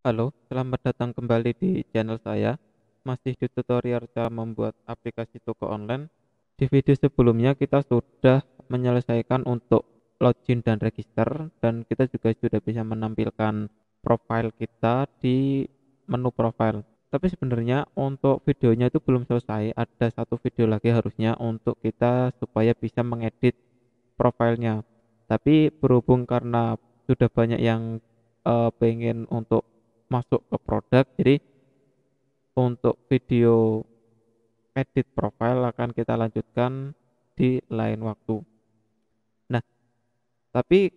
Halo, selamat datang kembali di channel saya. Masih di tutorial cara membuat aplikasi toko online. Di video sebelumnya kita sudah menyelesaikan untuk login dan register dan kita juga sudah bisa menampilkan profil kita di menu profile. Tapi sebenarnya untuk videonya itu belum selesai. Ada satu video lagi harusnya untuk kita supaya bisa mengedit profilnya. Tapi berhubung karena sudah banyak yang pengen untuk masuk ke produk, jadi untuk video edit profile akan kita lanjutkan di lain waktu. Nah, tapi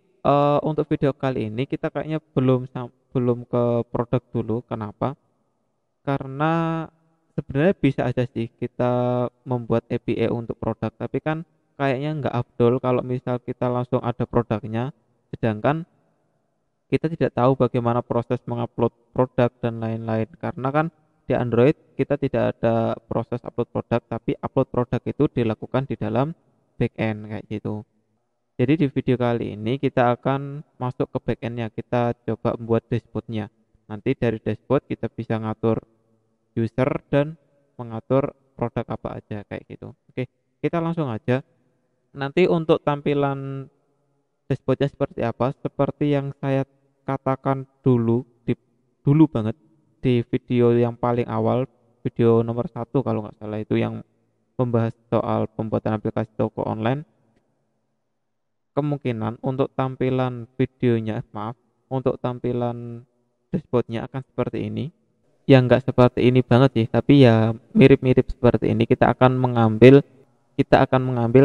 untuk video kali ini kita kayaknya belum ke produk dulu. Kenapa? Karena sebenarnya bisa aja sih kita membuat API untuk produk, tapi kan kayaknya nggak afdol kalau misal kita langsung ada produknya, sedangkan kita tidak tahu bagaimana proses mengupload produk dan lain-lain. Karena kan di Android kita tidak ada proses upload produk, tapi upload produk itu dilakukan di dalam backend kayak gitu. Jadi di video kali ini kita akan masuk ke backendnya, kita coba membuat dashboardnya. Nanti dari dashboard kita bisa ngatur user dan mengatur produk apa aja kayak gitu. Oke, kita langsung aja. Nanti untuk tampilan dashboardnya seperti apa? Seperti yang saya katakan dulu banget di video yang paling awal, video nomor satu kalau nggak salah, itu yang membahas soal pembuatan aplikasi toko online. Kemungkinan untuk tampilan videonya, untuk tampilan dashboardnya akan seperti ini. Ya nggak seperti ini banget sih, tapi ya mirip-mirip seperti ini. Kita akan mengambil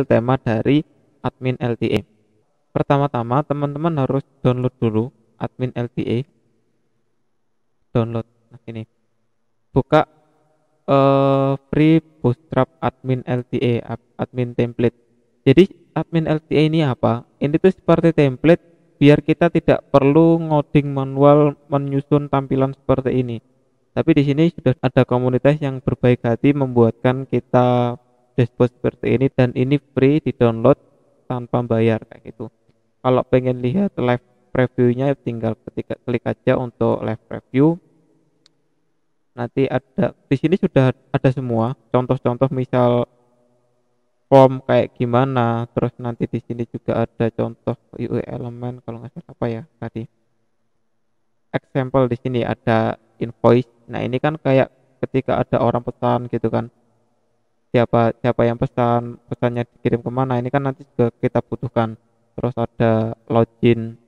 tema dari admin LTA. Pertama-tama teman-teman harus download dulu admin LTA. Download. Nah ini buka free bootstrap admin LTA, admin template. Jadi admin LTA ini apa? Ini tuh seperti template biar kita tidak perlu ngoding manual menyusun tampilan seperti ini. Tapi di sini sudah ada komunitas yang berbaik hati membuatkan kita dashboard seperti ini, dan ini free di download tanpa bayar kayak gitu. Kalau pengen lihat live previewnya tinggal ketika klik aja untuk live preview. Nanti ada di sini sudah ada semua contoh-contoh, misal form kayak gimana. Terus nanti di sini juga ada contoh UI elemen, kalau nggak salah apa ya tadi. Example di sini ada invoice. Nah, ini kan kayak ketika ada orang pesan gitu kan. Siapa siapa yang pesan, pesannya dikirim kemana, ini kan nanti juga kita butuhkan. Terus ada login,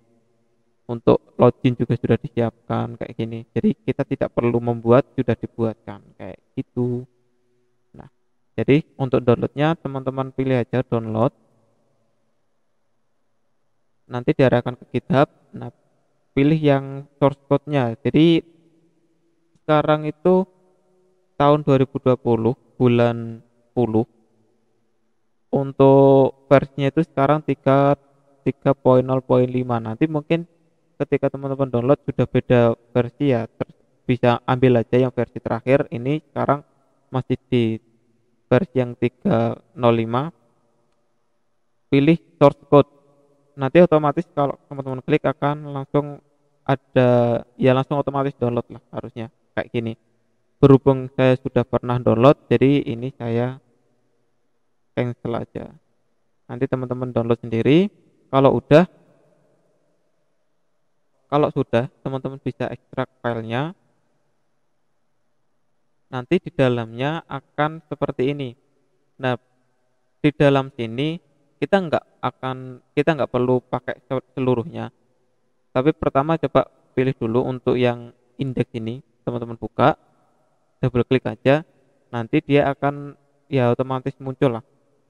untuk login juga sudah disiapkan kayak gini. Jadi kita tidak perlu membuat, sudah dibuatkan kayak gitu. Nah, jadi untuk downloadnya teman-teman pilih aja download, nanti diarahkan ke GitHub. Nah, pilih yang source code-nya. Jadi sekarang itu tahun 2020 bulan 10. Untuk versinya itu sekarang 3.0.5. Nanti mungkin ketika teman-teman download sudah beda versi ya, bisa ambil aja yang versi terakhir. Ini sekarang masih di versi yang 3.0.5. Pilih source code, nanti otomatis kalau teman-teman klik akan langsung ada, ya langsung otomatis download lah harusnya kayak gini. Berhubung saya sudah pernah download, jadi ini saya cancel aja. Nanti teman-teman download sendiri. Kalau udah, kalau sudah teman-teman bisa ekstrak filenya. Nanti di dalamnya akan seperti ini. Nah, di dalam sini kita nggak perlu pakai seluruhnya. Tapi pertama coba pilih dulu untuk yang indeks ini, teman-teman buka, double klik aja, nanti dia akan ya otomatis muncul lah.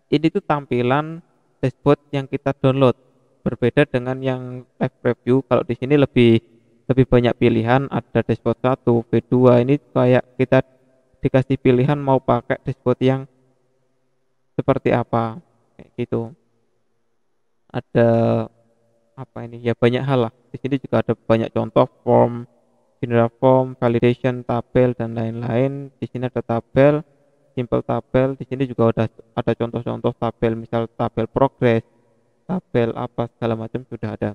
Ini tuh tampilan dashboard yang kita download. Berbeda dengan yang live preview. Kalau di sini lebih lebih banyak pilihan, ada dashboard 1, V2. Ini kayak kita dikasih pilihan mau pakai dashboard yang seperti apa kayak gitu. Ada apa ini ya, banyak hal lah. Di sini juga ada banyak contoh form, general form, validation, tabel dan lain-lain. Di sini ada tabel, simple tabel. Di sini juga ada contoh-contoh tabel, misal tabel progress, tabel apa segala macam sudah ada.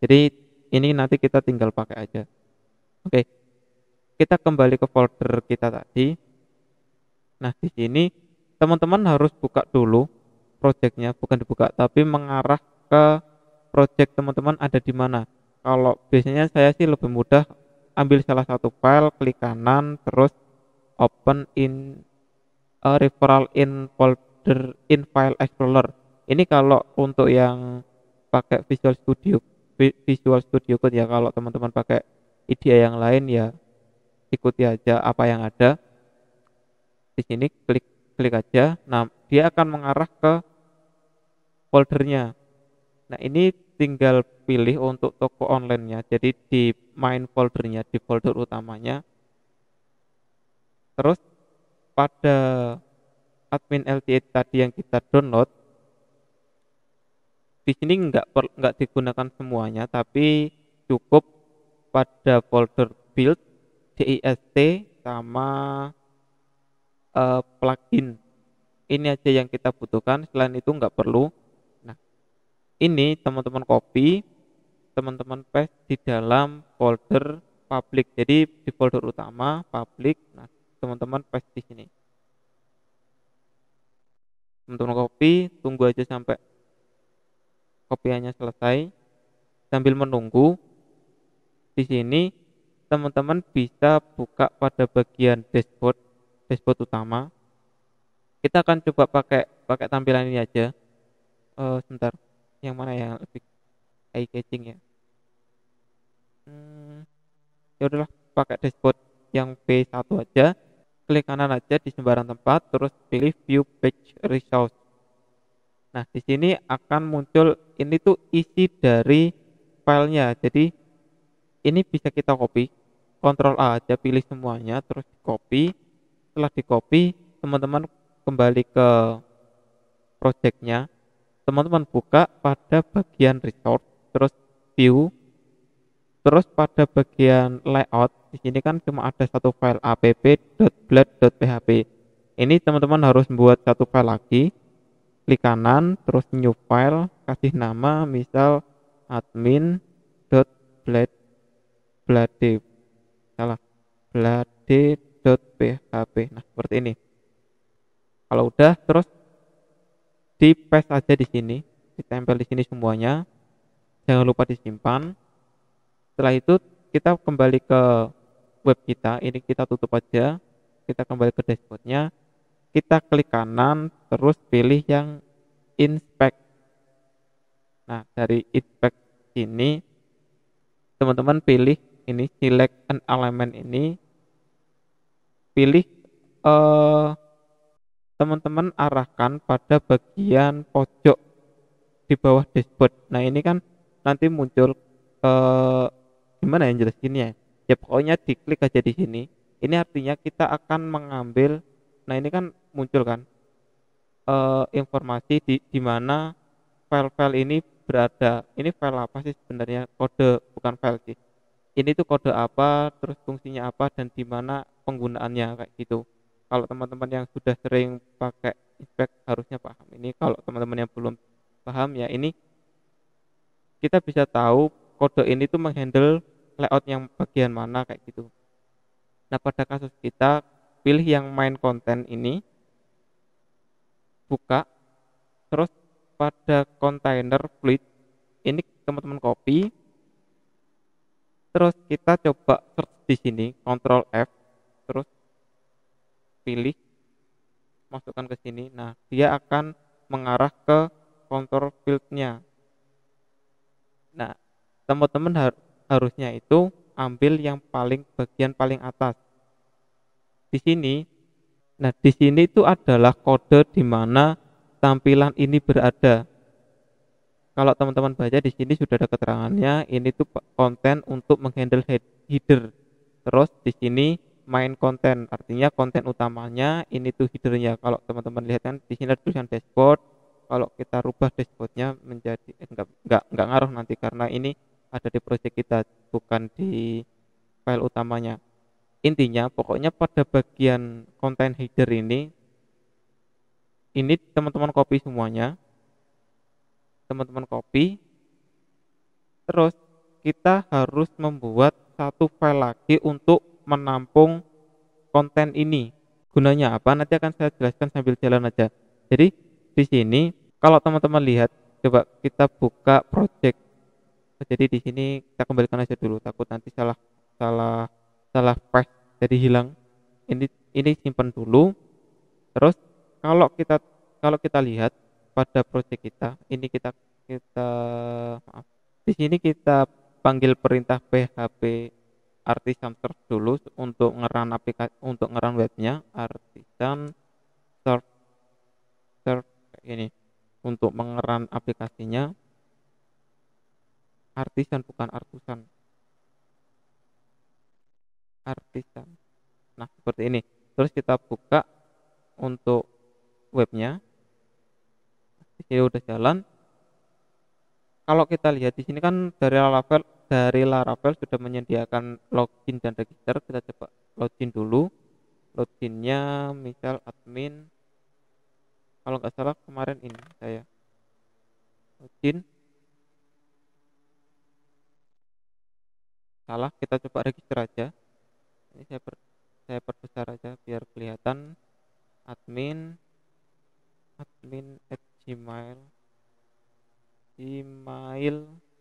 Jadi ini nanti kita tinggal pakai aja. Oke. Kita kembali ke folder kita tadi. Nah, di sini teman-teman harus buka dulu projectnya, bukan dibuka, tapi mengarah ke project teman-teman ada di mana. Kalau biasanya saya sih lebih mudah ambil salah satu file, klik kanan, terus open in referral in folder in file explorer. Ini kalau untuk yang pakai Visual Studio, Visual Studio Code ya. Kalau teman-teman pakai IDE yang lain ya ikuti aja apa yang ada. Di sini klik klik aja. Nah, dia akan mengarah ke foldernya. Nah, ini tinggal pilih untuk toko online-nya. Jadi di main foldernya, di folder utamanya. Terus pada admin LTA tadi yang kita download, di sini nggak digunakan semuanya, tapi cukup pada folder build, dist, sama plugin. Ini aja yang kita butuhkan, selain itu nggak perlu. Nah, ini teman-teman copy, teman-teman paste di dalam folder public. Jadi di folder utama public. Nah, teman-teman paste di sini. Teman-teman copy, tunggu aja sampai kopiannya selesai. Sambil menunggu, di sini teman-teman bisa buka pada bagian dashboard, dashboard utama. Kita akan coba pakai pakai tampilan ini aja. Sebentar, yang mana yang lebih eye catching ya? Ya udahlah, pakai dashboard yang V1 aja. Klik kanan aja di sembarang tempat, terus pilih view page results. Nah, di sini akan muncul ini tuh isi dari filenya. Jadi ini bisa kita copy, Ctrl A aja, pilih semuanya, terus di copy. Setelah di copy, teman-teman kembali ke projectnya. Teman-teman buka pada bagian resource, terus view, terus pada bagian layout. Di sini kan cuma ada satu file app.blad.php. Ini teman-teman harus buat satu file lagi. Klik kanan, terus new file, kasih nama misal admin.blade, salah, blade.php. Nah, seperti ini. Kalau udah, terus di paste aja di sini, ditempel di sini semuanya. Jangan lupa disimpan. Setelah itu kita kembali ke web kita. Ini kita tutup aja. Kita kembali ke dashboardnya. Kita klik kanan, terus pilih yang inspect. Nah, dari inspect ini teman-teman pilih ini, select an element ini, pilih teman-teman arahkan pada bagian pojok di bawah dashboard. Nah, ini kan nanti muncul gimana yang jelas gini ya. Ya pokoknya diklik aja di sini. Ini artinya kita akan mengambil. Nah, ini kan muncul kan informasi di mana file-file ini berada. Ini file apa sih sebenarnya? Kode, bukan file sih. Ini tuh kode apa, terus fungsinya apa, dan di mana penggunaannya kayak gitu. Kalau teman-teman yang sudah sering pakai inspect harusnya paham. Ini kalau teman-teman yang belum paham ya, ini kita bisa tahu kode ini tuh menghandle layout yang bagian mana kayak gitu. Nah, pada kasus kita pilih yang main content ini, buka, terus pada container fluid ini teman-teman copy, terus kita coba search di sini, Ctrl F, terus pilih, masukkan ke sini. Nah, dia akan mengarah ke control fieldnya. Nah, teman-teman harusnya itu ambil yang bagian paling atas di sini. Nah, di sini itu adalah kode di mana tampilan ini berada. Kalau teman-teman baca di sini sudah ada keterangannya, ini tuh konten untuk menghandle header. Terus di sini main konten, artinya konten utamanya ini tuh headernya. Kalau teman-teman lihat kan di sini ada tulisan dashboard. Kalau kita rubah dashboardnya menjadi enggak ngaruh nanti karena ini ada di project kita, bukan di file utamanya. Intinya pokoknya pada bagian konten header ini teman-teman copy semuanya. Teman-teman copy, terus kita harus membuat satu file lagi untuk menampung konten ini. Gunanya apa? Nanti akan saya jelaskan sambil jalan aja. Jadi di sini kalau teman-teman lihat, coba kita buka project. Jadi di sini kita kembalikan aja dulu, takut nanti salah salah salah paste jadi hilang. Ini simpan dulu. Terus kalau kita lihat pada project kita, ini kita maaf. Di sini kita panggil perintah php artisan search dulu untuk ngeran aplikasi, untuk ngeran webnya artisan search search kayak ini. Untuk mengeran aplikasinya artisan, bukan artusan, artisan. Nah, seperti ini. Terus kita buka untuk webnya. Di sini udah jalan. Kalau kita lihat di sini kan dari Laravel sudah menyediakan login dan register. Kita coba login dulu. Loginnya misal admin. Kalau nggak salah kemarin ini saya login. Salah, kita coba register aja. Ini saya perbesar aja biar kelihatan. Admin at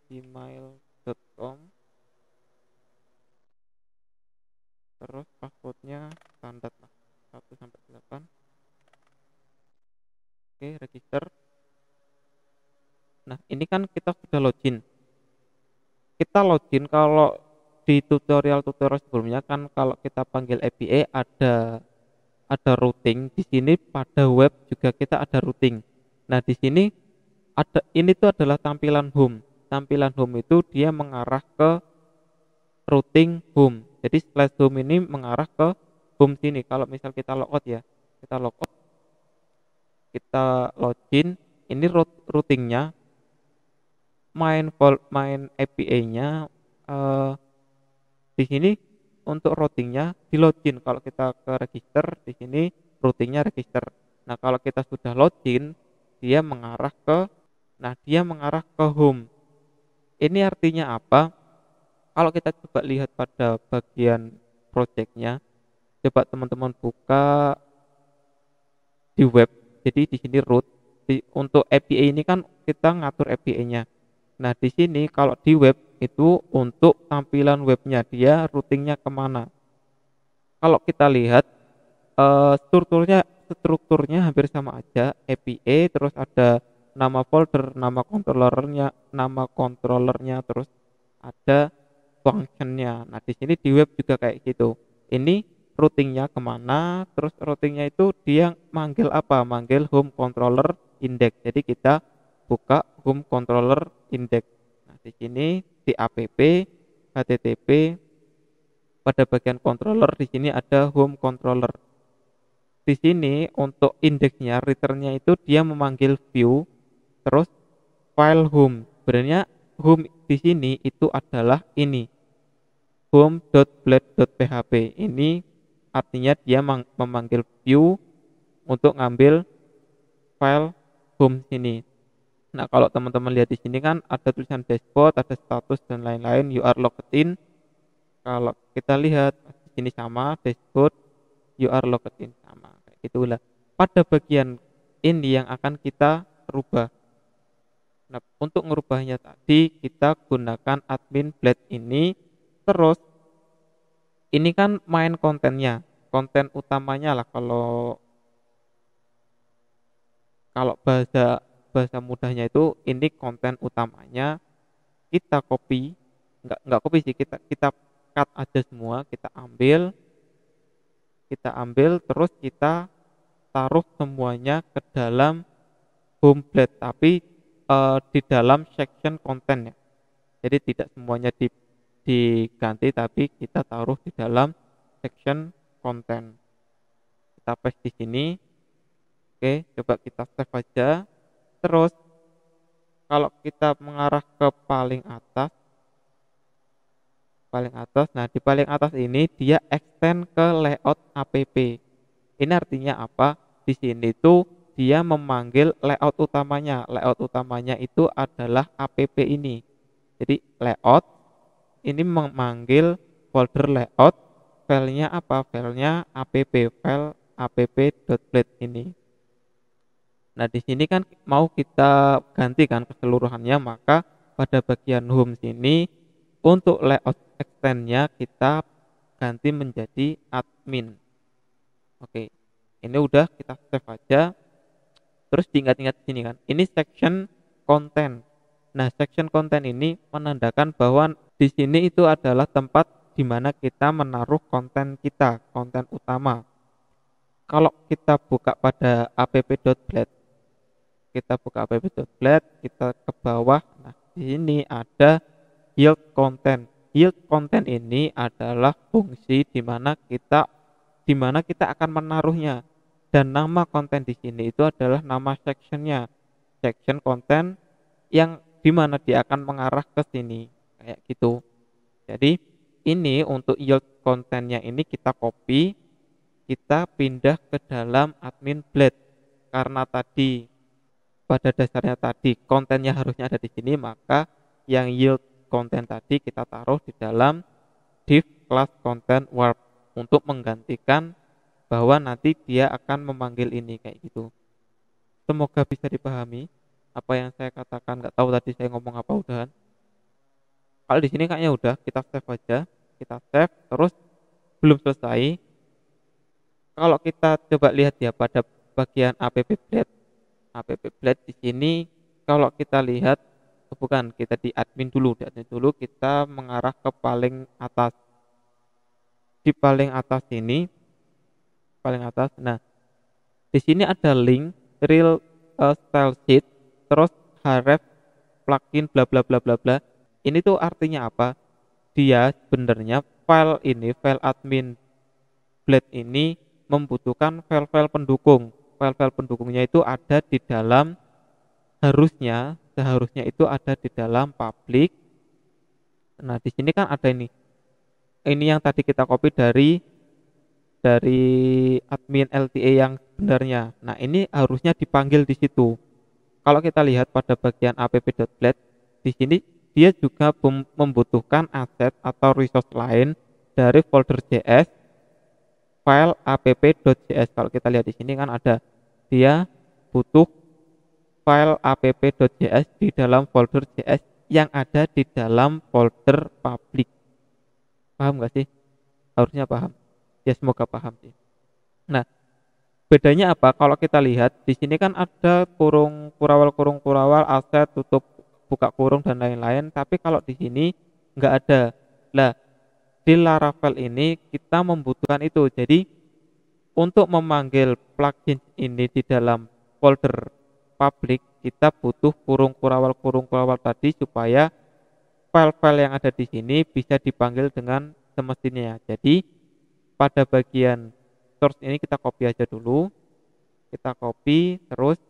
gmail.com. Terus passwordnya standar lah, 1 sampai 8. Oke, register. Nah, ini kan kita sudah login. Kita login kalau di tutorial sebelumnya kan kalau kita panggil API ada routing. Di sini pada web juga kita ada routing. Nah, di sini ini tuh adalah tampilan home. Tampilan home itu dia mengarah ke routing home. Jadi slash home ini mengarah ke home sini. Kalau misal kita logout ya, kita logout, kita login, ini routingnya main API-nya di sini untuk routingnya di login. Kalau kita ke register, di sini routingnya register. Nah, kalau kita sudah login, dia mengarah ke home. Ini artinya apa? Kalau kita coba lihat pada bagian projectnya, coba teman-teman buka di web. Jadi di sini root. Untuk API ini kan kita ngatur API-nya. Nah, di sini kalau di web itu untuk tampilan webnya, dia routingnya kemana. Kalau kita lihat strukturnya hampir sama aja, API, terus ada nama folder, nama controllernya, terus ada functionnya. Nah, di sini di web juga kayak gitu. Ini routingnya kemana, terus routingnya itu dia manggil apa? Manggil home controller index. Jadi kita buka home controller index. Nah, di sini di app http pada bagian controller, di sini ada home controller. Di sini untuk indeksnya, returnnya itu dia memanggil view terus file home. Sebenarnya home di sini itu adalah ini home.blade.php. Ini artinya dia memanggil view untuk ngambil file home sini. Nah, kalau teman-teman lihat di sini kan ada tulisan dashboard, ada status dan lain-lain, you are logged in. Kalau kita lihat di sini sama dashboard, you are logged in, sama kayak gitulah. Pada bagian ini yang akan kita rubah. Nah, untuk ngerubahnya tadi kita gunakan admin blade ini. Terus ini kan main kontennya, konten utamanya lah kalau bahasa mudahnya itu ini konten utamanya. Kita copy, enggak copy sih, kita cut aja semua, kita ambil terus kita taruh semuanya ke dalam home blade, tapi di dalam section konten ya. Jadi tidak semuanya diganti, tapi kita taruh di dalam section konten. Kita paste di sini. Oke, coba kita save aja. Terus kalau kita mengarah ke paling atas, nah di paling atas ini dia extend ke layout app. Ini artinya apa? Di sini tuh dia memanggil layout utamanya. Layout utamanya itu adalah app ini. Jadi layout ini memanggil folder layout, filenya apa? Filenya app, file app.blade ini. Nah, di sini kan mau kita ganti kan keseluruhannya, maka pada bagian home sini untuk layout extendnya kita ganti menjadi admin. Oke, ini udah kita save aja. Terus diingat-ingat di sini kan, ini section konten. Nah, section konten ini menandakan bahwa di sini itu adalah tempat di mana kita menaruh konten kita, konten utama. Kalau kita buka pada app.blade, kita ke bawah. Nah, di sini ada yield content. Yield content ini adalah fungsi di mana kita akan menaruhnya. Dan nama konten di sini itu adalah nama sectionnya, section konten yang di mana dia akan mengarah ke sini kayak gitu. Jadi ini untuk yield kontennya ini kita copy, kita pindah ke dalam admin blade. Karena tadi pada dasarnya tadi kontennya harusnya ada di sini, maka yang yield konten tadi kita taruh di dalam div class content warp untuk menggantikan bahwa nanti dia akan memanggil ini kayak gitu. Semoga bisa dipahami apa yang saya katakan. Nggak tahu tadi saya ngomong apa udahan. Kalau di sini kayaknya udah, kita save aja. Kita save, terus belum selesai. Kalau kita coba lihat ya pada bagian app.blade di sini, kalau kita lihat, bukan, kita di admin dulu, kita mengarah ke paling atas. Di paling atas ini, paling atas. Nah, di sini ada link real style sheet, terus href plugin bla bla bla bla bla. Ini tuh artinya apa? Dia sebenarnya file admin blade ini membutuhkan file-file pendukung. File-file pendukungnya itu ada di dalam, seharusnya itu ada di dalam public. Nah, di sini kan ada ini. Ini yang tadi kita copy dari admin LTA yang sebenarnya. Nah, ini harusnya dipanggil di situ. Kalau kita lihat pada bagian app.blade, di sini dia juga membutuhkan aset atau resource lain dari folder JS file app.js. Kalau kita lihat di sini kan ada, dia butuh file app.js di dalam folder JS yang ada di dalam folder public. Paham nggak sih? Harusnya paham. Ya, semoga paham sih. Nah, bedanya apa? Kalau kita lihat di sini kan ada kurung kurawal, aset, tutup, buka kurung dan lain-lain. Tapi kalau di sini nggak ada. Lah, di Laravel ini kita membutuhkan itu. Jadi untuk memanggil plugin ini di dalam folder public, kita butuh kurung kurawal tadi supaya file-file yang ada di sini bisa dipanggil dengan semestinya. Jadi pada bagian source ini kita copy aja dulu. Kita copy, terus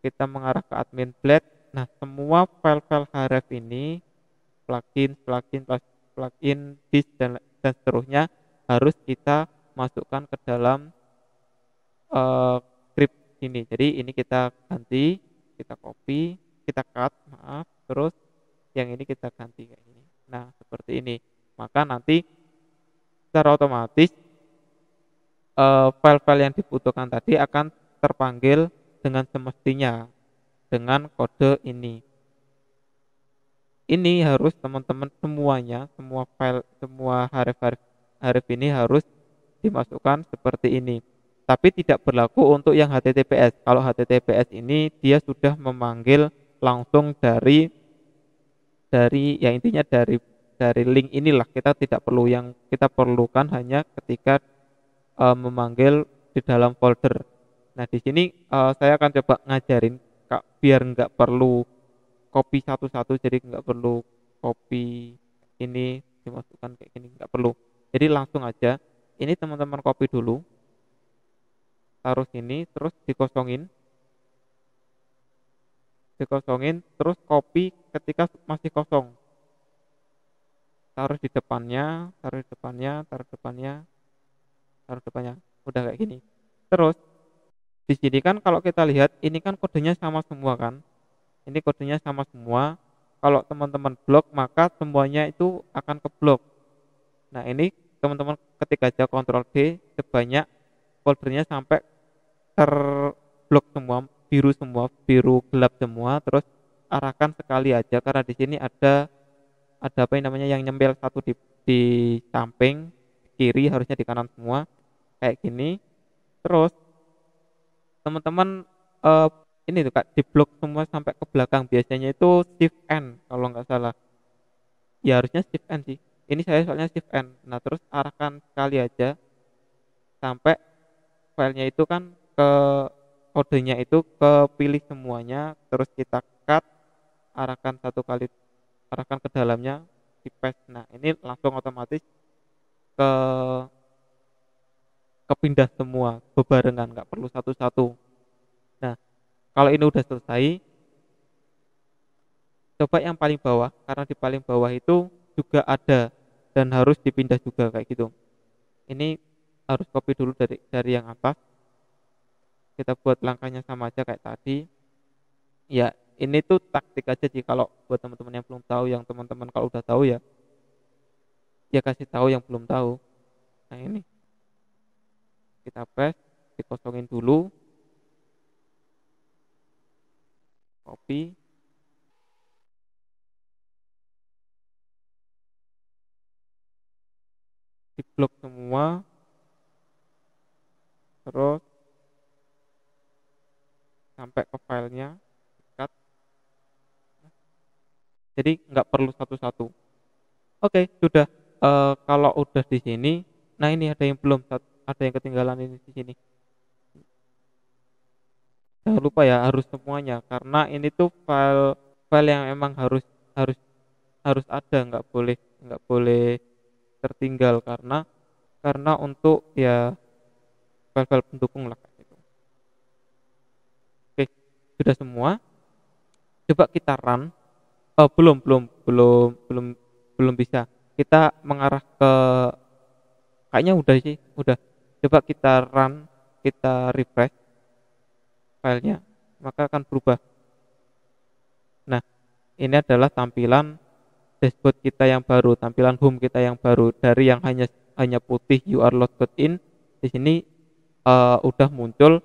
kita mengarah ke admin blade. Nah, semua file-file href ini, plugin, disk dan seterusnya harus kita masukkan ke dalam script ini. Jadi ini kita ganti, kita copy, kita cut, terus yang ini kita ganti kayak ini. Nah, seperti ini. Maka nanti secara otomatis file-file yang dibutuhkan tadi akan terpanggil dengan semestinya dengan kode ini. Ini harus teman-teman semuanya, semua file, semua href ini harus dimasukkan seperti ini. Tapi tidak berlaku untuk yang HTTPS. Kalau HTTPS ini dia sudah memanggil langsung dari ya intinya dari link inilah. Kita tidak perlu, yang kita perlukan hanya ketika memanggil di dalam folder. Nah, di sini saya akan coba ngajarin Kak, biar nggak perlu copy satu-satu, jadi nggak perlu copy ini dimasukkan kayak gini, nggak perlu. Jadi langsung aja, ini teman-teman copy dulu, taruh sini, terus dikosongin, terus copy ketika masih kosong, taruh di depannya, udah kayak gini. Terus di sini kan kalau kita lihat ini kan kodenya sama semua kan, ini kodenya sama semua. Kalau teman-teman blok maka semuanya itu akan keblok. Nah, ini teman-teman ketik aja Ctrl D sebanyak foldernya sampai terblok semua, biru gelap semua, terus arahkan sekali aja karena di sini ada apa yang namanya yang nyempil satu di samping kiri, harusnya di kanan semua kayak gini. Terus teman-teman eh, ini tuh Kak, diblok semua sampai ke belakang, biasanya itu shift N kalau nggak salah. Ya harusnya shift N sih, ini saya soalnya shift N. Nah terus arahkan sekali aja sampai filenya itu kan ke kodenya itu kepilih semuanya, terus kita cut, arahkan satu kali, arahkan ke dalamnya, di paste. Nah ini langsung otomatis ke kepindah semua bebarengan, nggak perlu satu-satu. Nah kalau ini udah selesai, coba yang paling bawah, karena di paling bawah itu juga ada dan harus dipindah juga kayak gitu. Ini harus copy dulu dari yang atas, kita buat langkahnya sama aja kayak tadi. Ya ini tuh taktik aja sih kalau buat teman-teman yang belum tahu. Yang teman-teman kalau udah tahu ya ya kasih tahu yang belum tahu. Nah ini kita paste, dikosongin dulu, copy, diblok semua, terus sampai ke filenya, cut. Jadi nggak perlu satu-satu. Oke sudah. Kalau udah di sini, nah ini ada yang belum, ada yang ketinggalan ini di sini. Jangan lupa ya, harus semuanya karena ini tuh file file yang emang harus harus harus ada, nggak boleh tertinggal, karena untuk ya file-file pendukung lah kayak gitu. Oke sudah semua, coba kita run. Oh belum belum bisa, kita mengarah ke, kayaknya udah sih udah. Coba kita run, kita refresh filenya, maka akan berubah. Nah ini adalah tampilan dashboard kita yang baru, tampilan home kita yang baru. Dari yang hanya putih you are logged in, di sini udah muncul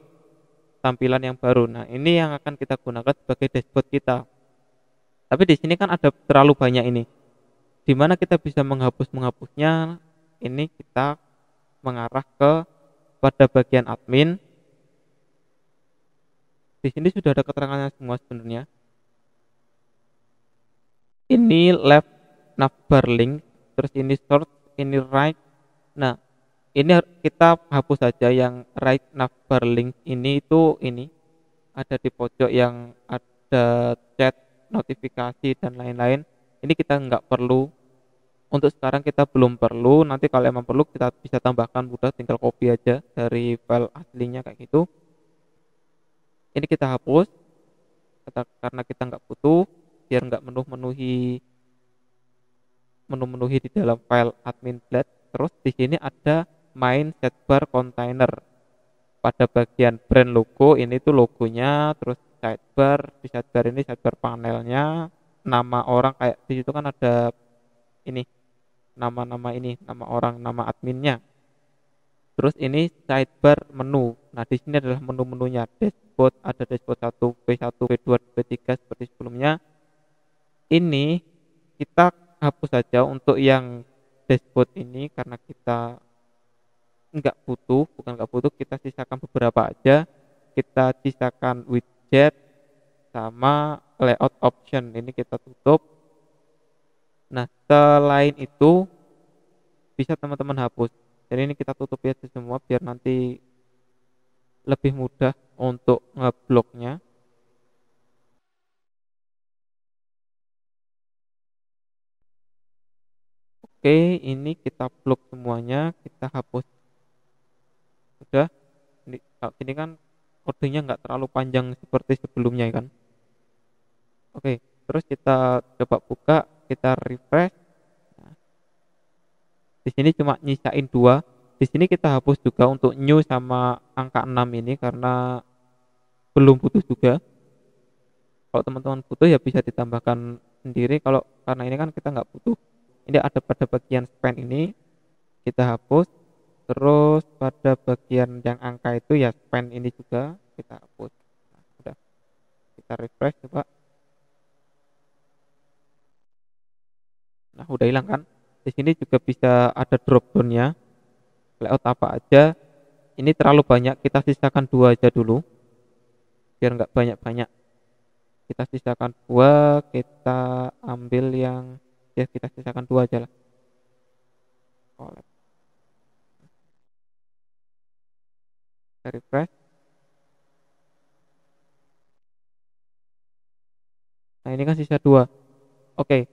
tampilan yang baru. Nah ini yang akan kita gunakan sebagai dashboard kita. Tapi di sini kan ada terlalu banyak ini, dimana kita bisa menghapusnya. Ini kita mengarah ke pada bagian admin. Di sini sudah ada keterangannya semua sebenarnya. Ini left navbar link, terus ini short, ini right. Nah ini kita hapus saja yang right navbar link ini. Itu ini ada di pojok yang ada chat, notifikasi dan lain-lain. Ini kita nggak perlu untuk sekarang, kita belum perlu. Nanti kalau emang perlu kita bisa tambahkan, mudah tinggal copy aja dari file aslinya kayak gitu. Ini kita hapus karena kita nggak butuh, biar nggak menuhi di dalam file admin blad. Terus di sini ada main sidebar container. Pada bagian brand logo ini tuh logonya, terus sidebar, di sidebar ini sidebar panelnya, nama orang, kayak di situ kan ada ini nama-nama, ini nama orang, nama adminnya. Terus ini sidebar menu. Nah di sini adalah menu-menunya, dashboard, ada dashboard 1, B1, B2, B3 seperti sebelumnya. Ini kita hapus saja untuk yang dashboard ini karena kita bukan nggak butuh, kita sisakan beberapa aja. Kita sisakan widget sama layout option, ini kita tutup. Nah selain itu bisa teman-teman hapus, jadi ini kita tutup ya semua biar nanti lebih mudah untuk ngebloknya. Oke ini kita blok semuanya, kita hapus. Udah, ini kan kodenya nggak terlalu panjang seperti sebelumnya kan. Oke terus kita coba buka, kita refresh. Nah, di sini cuma nyisain dua. Di sini kita hapus juga untuk new sama angka 6 ini karena belum butuh juga. Kalau teman-teman butuh ya bisa ditambahkan sendiri, karena ini kan kita nggak butuh. Ini ada pada bagian span ini, kita hapus. Terus pada bagian yang angka itu ya spend ini juga kita hapus. Nah, udah kita refresh coba. Nah, udah hilang kan? Di sini juga bisa ada drop down-nya. Layout apa aja. Ini terlalu banyak, kita sisakan dua aja dulu biar nggak banyak-banyak. Kita sisakan dua, kita ambil yang ya kita sisakan dua aja lah. Collect. Kita refresh. Nah, ini kan sisa dua. Oke.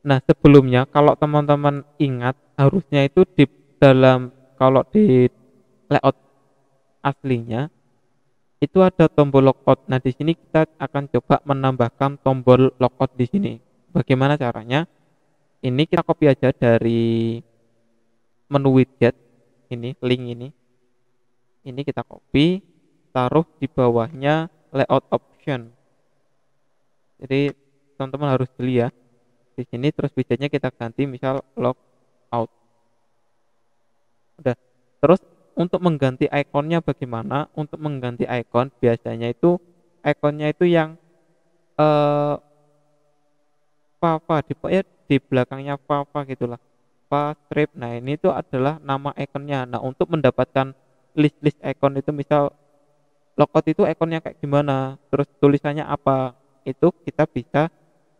Nah, sebelumnya kalau teman-teman ingat harusnya itu di dalam kalau di layout aslinya itu ada tombol logout. Nah, di sini kita akan coba menambahkan tombol logout di sini. Bagaimana caranya? Ini kita copy aja dari menu widget ini, link ini. Ini kita copy, taruh di bawahnya layout option. Jadi teman-teman harus beli ya. Di sini terus widgetnya kita ganti misal logout. Udah. Terus untuk mengganti ikonnya bagaimana? Untuk mengganti ikon biasanya itu ikonnya itu yang Papa di belakangnya Papa gitulah. Strip. Nah, ini tuh adalah nama ikonnya. Nah, untuk mendapatkan list-list ikon itu misal logout itu ikonnya kayak gimana, terus tulisannya apa, itu kita bisa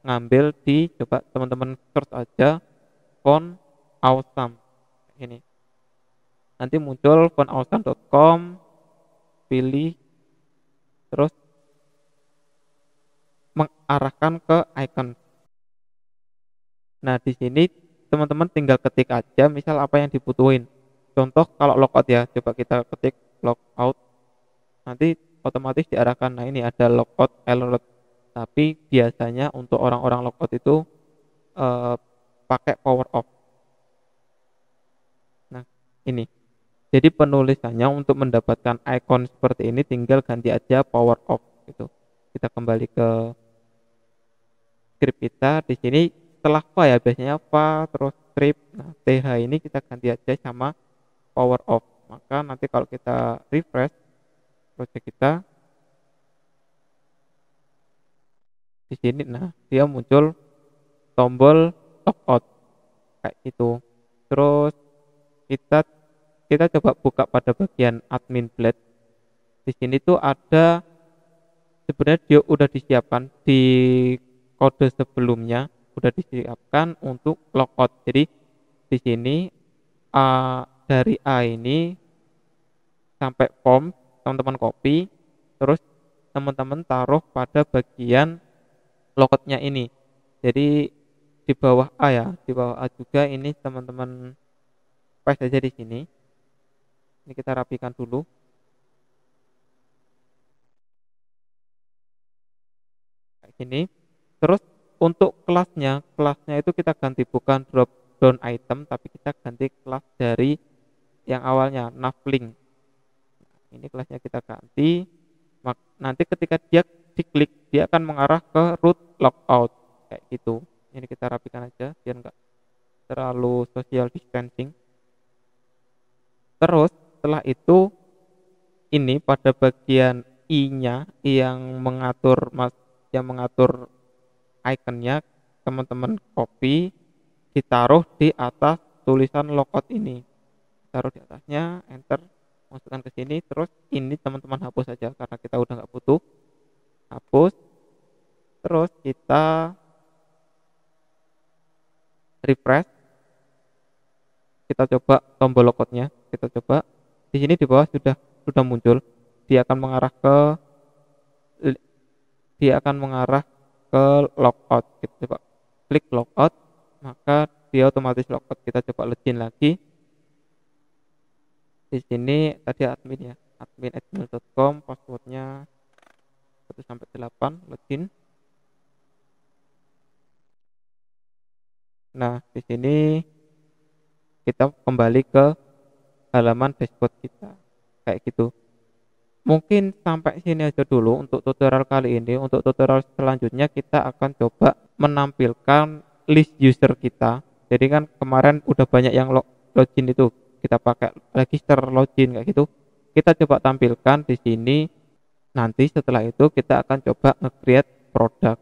ngambil di coba teman-teman search aja font awesome ini. Nanti muncul fontawesome.com, pilih terus mengarahkan ke icon. Nah, di sini teman-teman tinggal ketik aja misal apa yang dibutuhin. Contoh kalau logout ya, coba kita ketik logout. Nanti otomatis diarahkan. Nah, ini ada logout alert. Tapi biasanya untuk orang-orang logout itu pakai power off. Nah, ini. Jadi penulisannya untuk mendapatkan icon seperti ini tinggal ganti aja power off gitu. Kita kembali ke script kita. Di sini setelah fa ya biasanya fa terus script. Nah, th ini kita ganti aja sama power off. Maka nanti kalau kita refresh project kita di sini, nah dia muncul tombol logout kayak gitu. Terus kita kita coba buka pada bagian admin blade. Di sini tuh ada sebenarnya dia udah disiapkan di kode sebelumnya, udah disiapkan untuk logout. Jadi di sini dari A ini sampai form teman-teman copy, terus teman-teman taruh pada bagian logoutnya ini. Jadi di bawah A ya, di bawah A juga ini teman-teman paste aja di sini. Ini kita rapikan dulu. Kayak gini. Terus untuk kelasnya itu kita ganti bukan drop down item, tapi kita ganti kelas dari yang awalnya navlink. Ini kelasnya kita ganti. Nanti ketika dia diklik, dia akan mengarah ke root logout kayak gitu. Ini kita rapikan aja biar enggak terlalu social distancing. Terus setelah itu ini pada bagian i-nya yang mengatur ikonnya teman-teman copy, ditaruh di atas tulisan logout ini. Taruh di atasnya, enter, masukkan ke sini, terus ini teman-teman hapus saja karena kita udah nggak butuh. Hapus. Terus kita refresh. Kita coba tombol logoutnya, kita coba. Di sini di bawah sudah muncul. Dia akan mengarah ke logout. Kita coba klik logout, maka dia otomatis logout. Kita coba login lagi. Di sini tadi admin ya, admin@gmail.com, passwordnya 1 sampai 8, login. Nah, di sini kita kembali ke halaman dashboard kita kayak gitu. Mungkin sampai sini aja dulu untuk tutorial kali ini. Untuk tutorial selanjutnya kita akan coba menampilkan list user kita. Jadi kan kemarin udah banyak yang login itu, kita pakai register login kayak gitu, kita coba tampilkan di sini. Nanti setelah itu kita akan coba nge-create produk.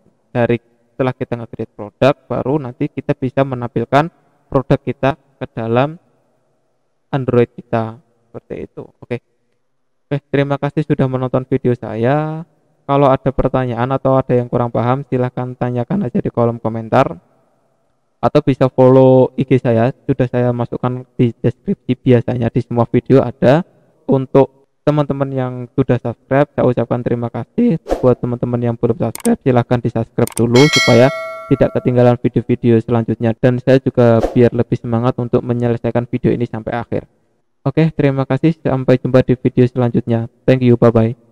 Setelah kita nge-create produk, baru nanti kita bisa menampilkan produk kita ke dalam Android kita seperti itu. Oke. Oke, terima kasih sudah menonton video saya. Kalau ada pertanyaan atau ada yang kurang paham, silahkan tanyakan aja di kolom komentar. Atau bisa follow IG saya, sudah saya masukkan di deskripsi, biasanya di semua video ada. Untuk teman-teman yang sudah subscribe, saya ucapkan terima kasih. Buat teman-teman yang belum subscribe, silahkan di subscribe dulu supaya tidak ketinggalan video-video selanjutnya. Dan saya juga biar lebih semangat untuk menyelesaikan video ini sampai akhir. Oke, terima kasih. Sampai jumpa di video selanjutnya. Thank you, bye-bye.